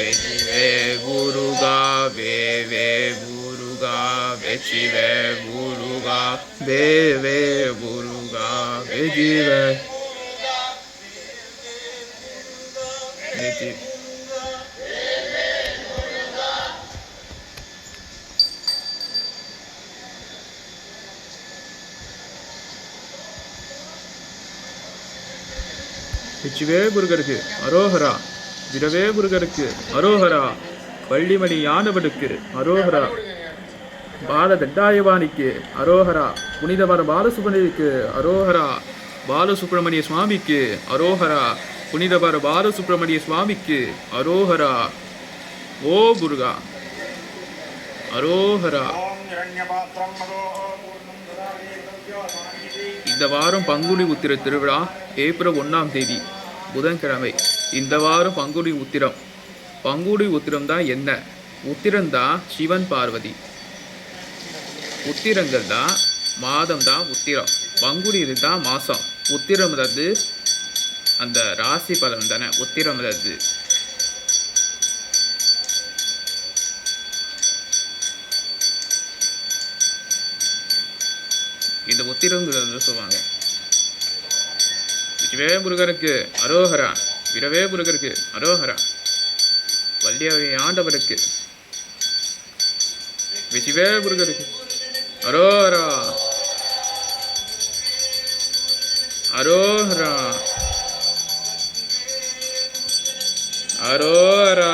வெற்றிவே முருகா வேவே முருகா வெற்றிவே முருகா வேவே முருகா வெற்றிவே வெற்றி வெற்றிவே முருகருக்கு அரோஹரா. விரவே முருகருக்கு அரோஹரா. வள்ளிமணி யானவனுக்கு அரோஹரா. பாலதண்டாயவாணிக்கு அரோஹரா. புனிதவர பாலசுப்ரமணியருக்கு அரோஹரா. பாலசுப்ரமணிய சுவாமிக்கு அரோஹரா. புனிதவர பாலசுப்ரமணிய சுவாமிக்கு அரோஹரா. ஓ முருகா அரோஹரா. இந்த வாரம் பங்குனி உத்திர திருவிழா ஏப்ரல் 1ஆம் தேதி புதன்கிழமை. இந்த வாரம் பங்குனி உத்திரம். பங்குனி உத்திரம் தான் என்ன? உத்திரம் தான் சிவன் பார்வதி. உத்திரங்கள் தான் மாதம் தான் உத்திரம். பங்குனி இதுதான் மாதம். உத்திரம் அந்த ராசி பலன் தானே உத்திரம். இந்த உத்திரங்கிறது சொல்லுவாங்க. விரவே முருகருக்கு அரோஹரா. விரவே முருகருக்கு அரோஹரா. வள்ளியவை ஆண்டவருக்கு விரவே முருகருக்கு அரோஹரா. அரோஹரா அரோஹரா.